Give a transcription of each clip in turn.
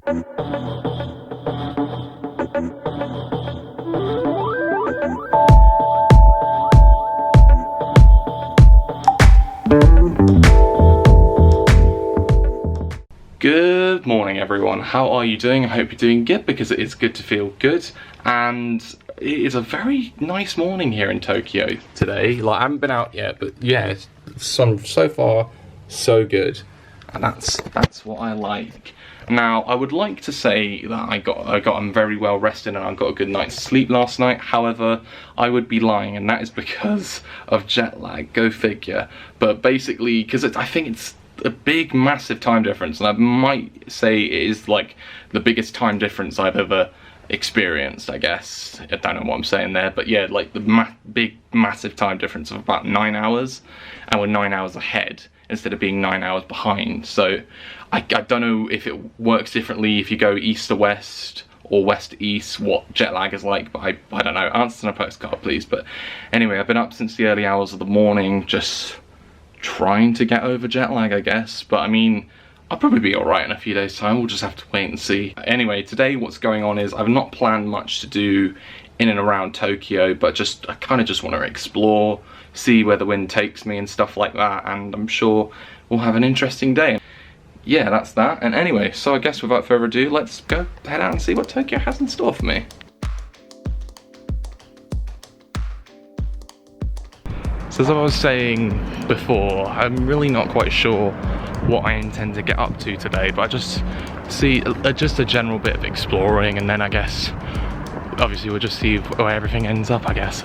Good morning everyone, how are you doing? I hope you're doing good, because it is good to feel good. And it is a very nice morning here in Tokyo today. Like, I haven't been out yet, but yeah, so far so good, and that's what I like. Now, I would like to say that I'm very well rested and I got a good night's sleep last night. However, I would be lying, and that is because of jet lag. Go figure. But basically, because I think it's a big, massive time difference, and I might say it is like the biggest time difference I've ever experienced, I guess. I don't know what I'm saying there, but yeah, like the big, massive time difference of about 9 hours, and we're 9 hours ahead instead of being 9 hours behind. So I don't know if it works differently if you go east to west or west to east, what jet lag is like, but I don't know. Answer in a postcard, please. But anyway, I've been up since the early hours of the morning, just trying to get over jet lag, I guess. But I mean, I'll probably be alright in a few days' time. We'll just have to wait and see. Anyway, today what's going on is I've not planned much to do in and around Tokyo, but I kind of just want to explore, see where the wind takes me and stuff like that, and I'm sure we'll have an interesting day. Yeah, that's that. And anyway, so I guess without further ado, let's go head out and see what Tokyo has in store for me. So as I was saying before, I'm really not quite sure what I intend to get up to today, but I just see just a general bit of exploring, and then I guess obviously we'll just see where everything ends up, I guess.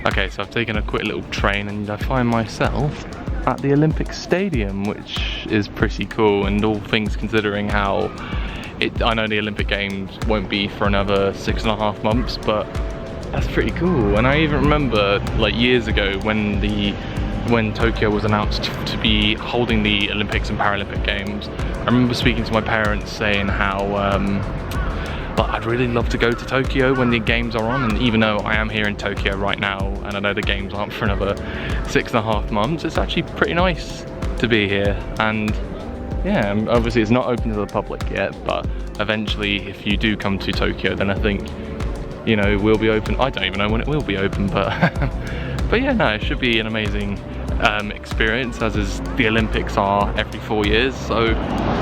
Okay, so I've taken a quick little train and I find myself at the Olympic Stadium, which is pretty cool, and all things considering how I know the Olympic Games won't be for another 6.5 months, but that's pretty cool. And I even remember like years ago when Tokyo was announced to be holding the Olympics and Paralympic Games, I remember speaking to my parents saying how but I'd really love to go to Tokyo when the games are on, and even though I am here in Tokyo right now and I know the games aren't for another 6.5 months, it's actually pretty nice to be here. And yeah, obviously it's not open to the public yet, but eventually if you do come to Tokyo, then I think, you know, we'll be open. I don't even know when it will be open, but but yeah, no, it should be an amazing experience, as is the Olympics are every 4 years. So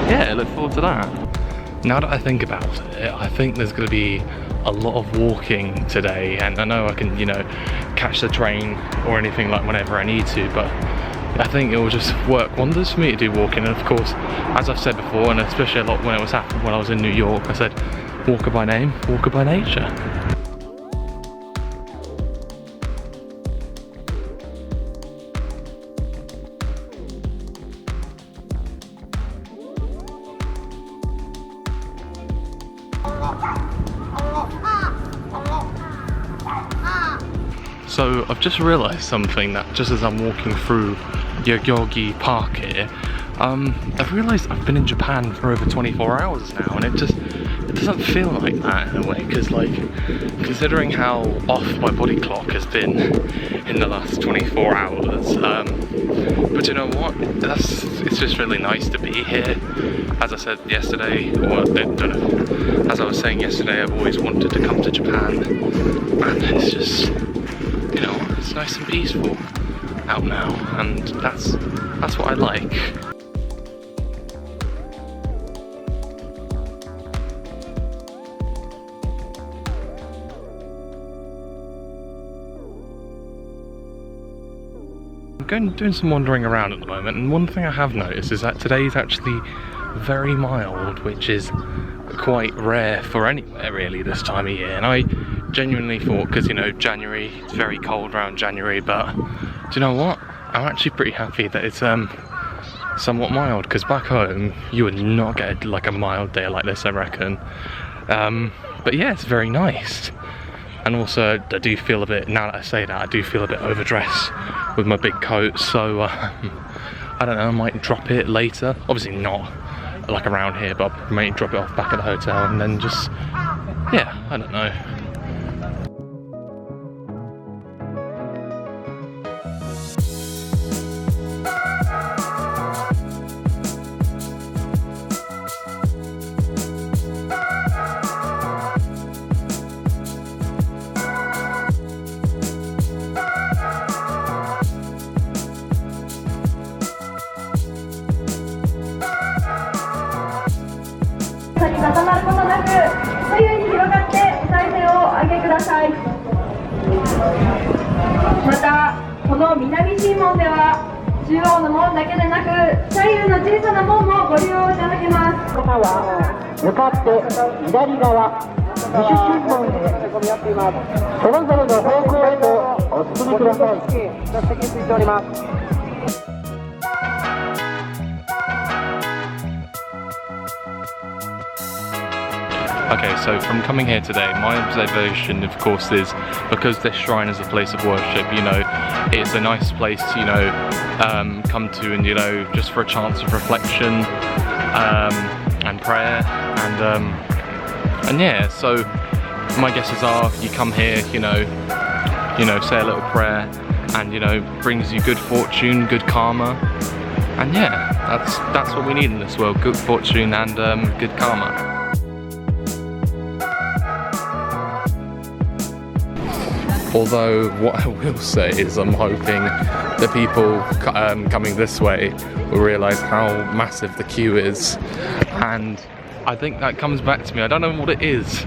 yeah, I look forward to that. Now that I think about it, I think there's going to be a lot of walking today, and I know I can, you know, catch the train or anything like whenever I need to, but I think it will just work wonders for me to do walking. And of course, as I've said before, and especially a lot when I was in New York, I said, walker by name, walker by nature. So I've just realised something, that just as I'm walking through Yoyogi Park here, I've realised I've been in Japan for over 24 hours now, and it doesn't feel like that in a way, because like, considering how off my body clock has been in the last 24 hours, but you know what, it's just really nice to be here. As I said yesterday, or I don't know, as I was saying yesterday, I've always wanted to come to Japan, and it's just, you know, it's nice and peaceful out now, and that's what I like. I'm doing some wandering around at the moment, and one thing I have noticed is that today is actually very mild, which is quite rare for anywhere really this time of year. And I genuinely thought, because you know, January, it's very cold around January, but do you know what, I'm actually pretty happy that it's somewhat mild, because back home you would not get like a mild day like this, I reckon. But yeah, it's very nice. And also I do feel a bit, now that I say that, I do feel a bit overdressed with my big coat, so I don't know, I might drop it later. Obviously not like around here, but I might drop it off back at the hotel and then just, yeah, I don't know. の南神門では中央の門だけでなく左右の小さな門もご利用いただけます。方は向かって左側西神門へそれぞれの方向へとお進みください。席ついております。Okay, so from coming here today, my observation of course is, because this shrine is a place of worship, you know, it's a nice place to, you know, come to and, you know, just for a chance of reflection and prayer and yeah, so my guesses are you come here, you know, say a little prayer and, you know, brings you good fortune, good karma, and yeah, that's what we need in this world, good fortune and good karma. Although what I will say is I'm hoping the people coming this way will realise how massive the queue is, and I think that comes back to me, I don't know what it is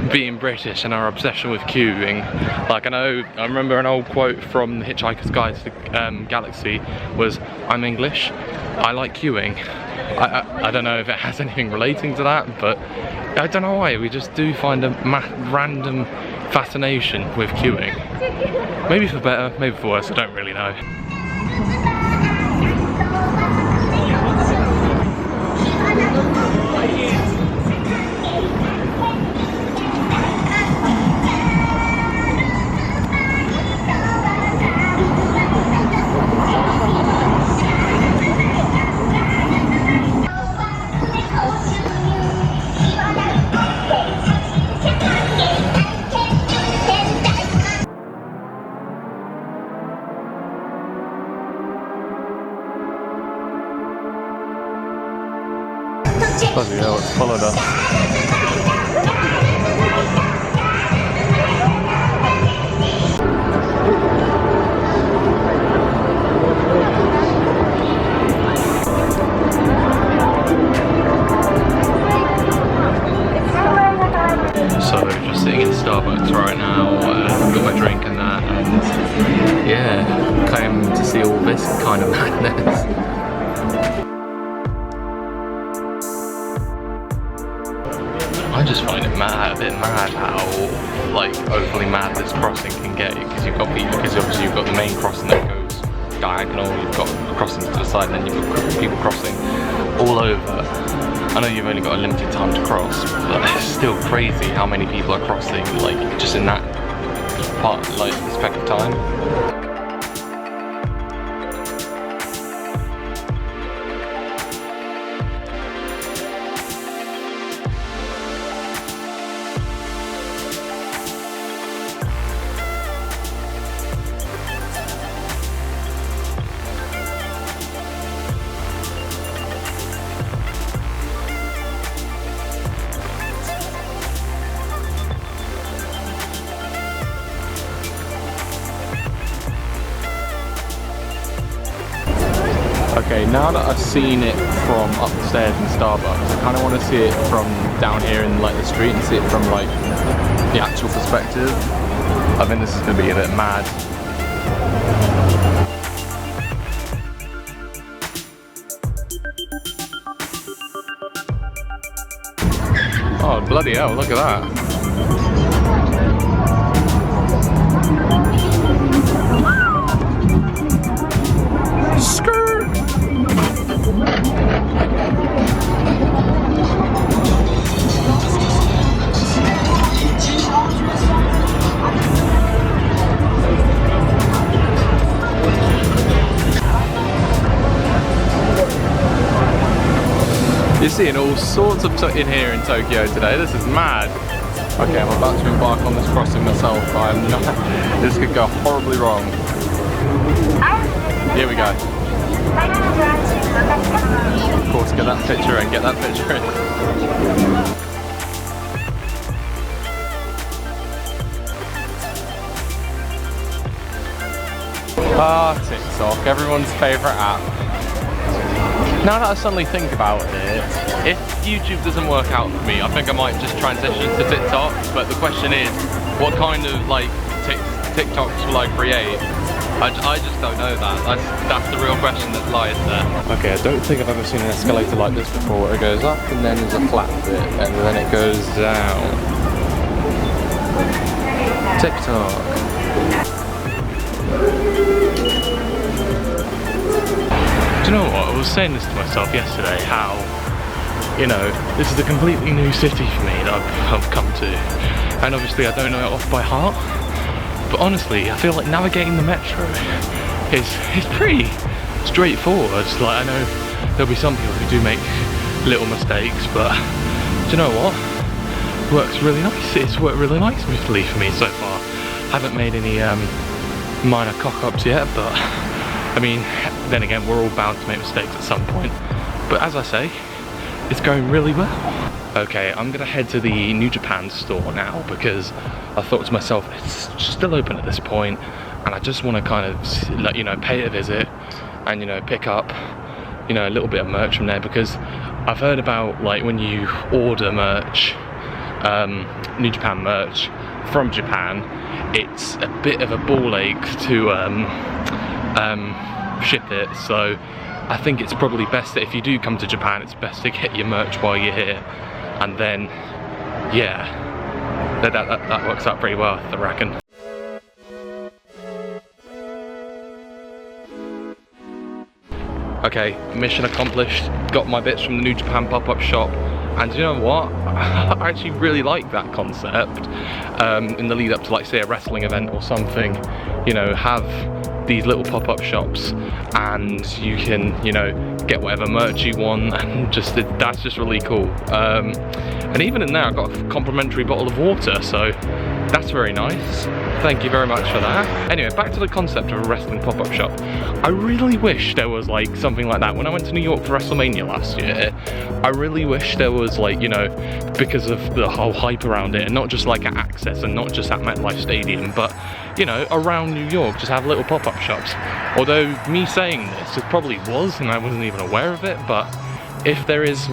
being British and our obsession with queuing. Like I remember an old quote from The Hitchhiker's Guide to the Galaxy was, I'm English, I like queuing. I don't know if it has anything relating to that, but I don't know why, we just do find a random fascination with queuing. Maybe for better, maybe for worse, I don't really know. Bloody hell, it's followed us. So, just sitting in Starbucks right now, got my drink and that, and yeah, came to see all this kind of madness. I just find it a bit mad how like overly mad this crossing can get, because obviously you've got the main crossing that goes diagonal, you've got crossings to the side, and then you've got people crossing all over. I know you've only got a limited time to cross, but it's still crazy how many people are crossing like just in that part, like this speck of time. Okay, now that I've seen it from upstairs in Starbucks, I kind of want to see it from down here in like the street and see it from like the actual perspective. I think this is going to be a bit mad. Oh bloody hell, look at that. You're seeing all sorts of in here in Tokyo today. This is mad. Okay, I'm about to embark on this crossing myself. I'm not. This could go horribly wrong. Here we go. Of course, get that picture in. Get that picture in. TikTok, everyone's favourite app. Now that I suddenly think about it, if YouTube doesn't work out for me, I think I might just transition to TikTok. But the question is, what kind of like TikToks will I create? I just don't know that. That's the real question that lies there. Okay, I don't think I've ever seen an escalator like this before. It goes up and then there's a flat bit and then it goes down. TikTok. Do you know what? I was saying this to myself yesterday, how, you know, this is a completely new city for me that I've come to. And obviously I don't know it off by heart. But honestly, I feel like navigating the metro is pretty straightforward. Like, I know there'll be some people who do make little mistakes, but do you know what? It works really nice. It's worked really nicely for me so far. Haven't made any minor cock-ups yet, but I mean, then again, we're all bound to make mistakes at some point. But as I say, it's going really well. Okay, I'm gonna head to the New Japan store now because I thought to myself, it's still open at this point, and I just want to kind of, like, you know, pay it a visit and, you know, pick up, you know, a little bit of merch from there, because I've heard about, like, when you order merch, New Japan merch from Japan, it's a bit of a ball ache to ship it. So I think it's probably best that if you do come to Japan, it's best to get your merch while you're here, and then, yeah, that works out pretty well, I reckon. Okay, mission accomplished. Got my bits from the New Japan pop-up shop, and you know what? I actually really like that concept. In the lead up to, like, say, a wrestling event or something, you know, have these little pop-up shops and you can, you know, get whatever merch you want, and just that's just really cool. And even in there I got a complimentary bottle of water, so that's very nice. Thank you very much for that. Anyway, back to the concept of a wrestling pop-up shop. I really wish there was, like, something like that. When I went to New York for WrestleMania last year, I really wish there was, like, you know, because of the whole hype around it, and not just like at Access and not just at MetLife Stadium, but, you know, around New York, just have little pop-up shops. Although me saying this, it probably was and I wasn't even aware of it, but if there is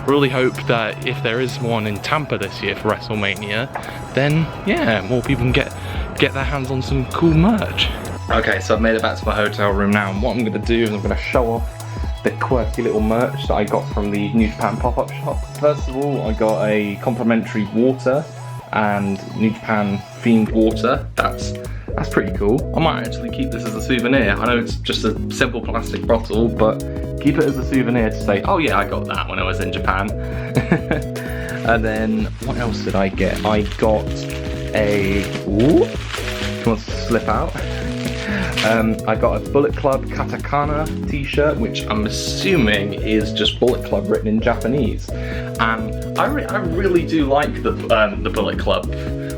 really hope that if there is one in Tampa this year for WrestleMania, then yeah, more people can get their hands on some cool merch. Okay, so I've made it back to my hotel room now, and what I'm going to do is I'm going to show off the quirky little merch that I got from the New Japan pop-up shop. First of all, I got a complimentary water and New Japan themed water. That's pretty cool. I might actually keep this as a souvenir. I know it's just a simple plastic bottle, but keep it as a souvenir to say, oh yeah, I got that when I was in Japan. And then, what else did I get? I got a, ooh, if you want to slip out. I got a Bullet Club Katakana t-shirt, which I'm assuming is just Bullet Club written in Japanese. And I really do like the Bullet Club,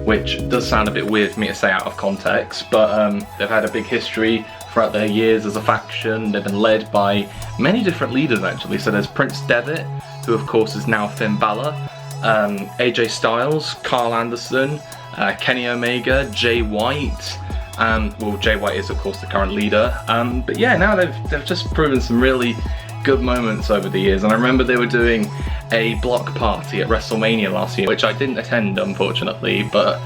which does sound a bit weird for me to say out of context, but they've had a big history throughout their years as a faction. They've been led by many different leaders, actually. So there's Prince Devitt, who of course is now Finn Balor, AJ Styles, Carl Anderson, Kenny Omega, Jay White. Well, Jay White is of course the current leader. But yeah, now they've just proven some really good moments over the years. And I remember they were doing a block party at WrestleMania last year, which I didn't attend, unfortunately, but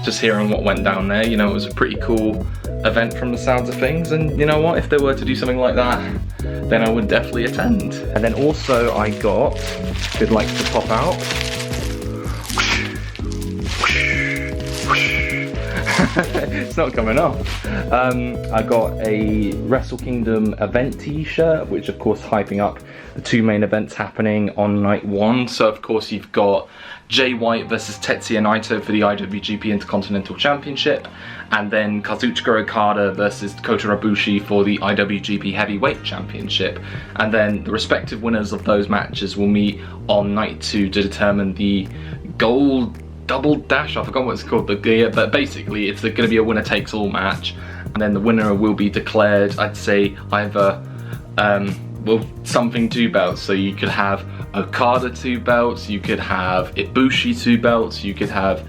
just hearing what went down there, you know, it was a pretty cool event from the sounds of things. And you know what, if they were to do something like that, then I would definitely attend. And then also I got, if it likes to pop out, it's not coming off. I got a Wrestle Kingdom event t-shirt, which of course hyping up the two main events happening on night one. So of course you've got Jay White versus Tetsuya Naito for the IWGP Intercontinental Championship, and then Kazuchika Okada versus Kota Ibushi for the IWGP Heavyweight Championship. And then the respective winners of those matches will meet on night two to determine the gold double dash, I forgot what it's called, but basically it's going to be a winner takes all match, and then the winner will be declared, I'd say, either well, something 2 belts. So you could have Okada 2 belts, you could have Ibushi 2 belts, you could have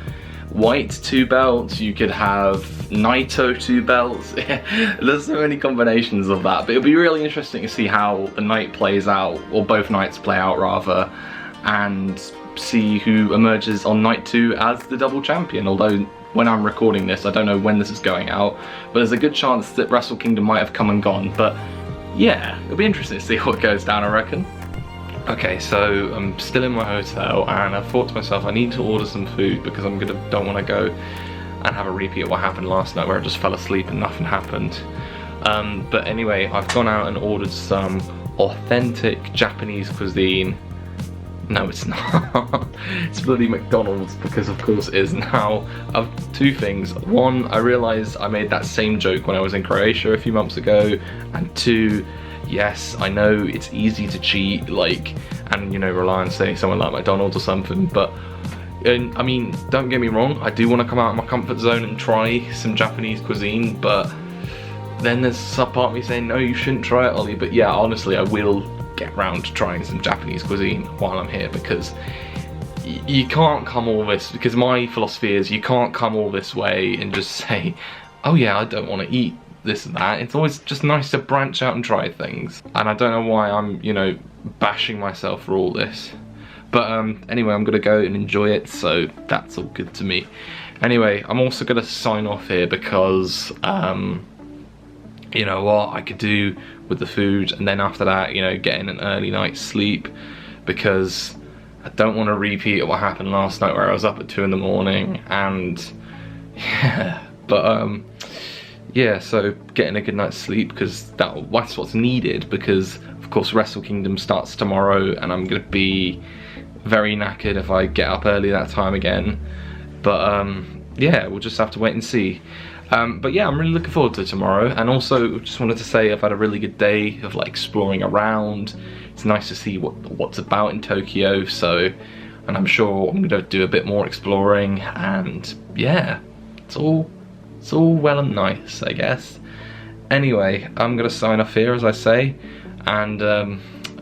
White 2 belts, you could have Naito 2 belts. There's so many combinations of that, but it'll be really interesting to see how the night plays out, or both nights play out rather, and see who emerges on night 2 as the double champion. Although when I'm recording this. I don't know when this is going out, but there's a good chance that Wrestle Kingdom might have come and gone. But yeah, it'll be interesting to see what goes down, I reckon. Okay, so I'm still in my hotel, and I thought to myself I need to order some food because don't want to go and have a repeat of what happened last night where I just fell asleep and nothing happened. But anyway, I've gone out and ordered some authentic Japanese cuisine. No, it's not. It's bloody McDonald's, because of course it is now. Of two things. One, I realised I made that same joke when I was in Croatia a few months ago, and two, yes, I know it's easy to cheat, like, and you know, rely on say someone like McDonald's or something, but I mean, don't get me wrong, I do want to come out of my comfort zone and try some Japanese cuisine, but then there's some part of me saying, no, you shouldn't try it, Ollie. But yeah, honestly, I will get round to trying some Japanese cuisine while I'm here, because you can't come all this, because my philosophy is you can't come all this way and just say, oh yeah, I don't want to eat this and that. It's always just nice to branch out and try things, and I don't know why I'm, you know, bashing myself for all this. But anyway, I'm gonna go and enjoy it, so that's all good to me. Anyway, I'm also gonna sign off here because you know what, I could do with the food, and then after that, you know, getting an early night's sleep, because I don't want to repeat what happened last night where I was up at 2 in the morning, and yeah, but yeah, so getting a good night's sleep, because that's what's needed, because of course Wrestle Kingdom starts tomorrow and I'm gonna be very knackered if I get up early that time again. But yeah, we'll just have to wait and see. But yeah, I'm really looking forward to tomorrow, and also just wanted to say I've had a really good day of like exploring around. It's nice to see what's about in Tokyo, so, and I'm sure I'm gonna do a bit more exploring, and yeah, it's all well and nice, I guess. Anyway, I'm gonna sign off here, as I say, and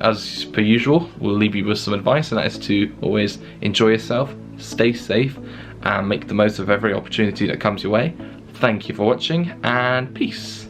as per usual, we'll leave you with some advice, and that is to always enjoy yourself, stay safe, and make the most of every opportunity that comes your way. Thank you for watching, and peace.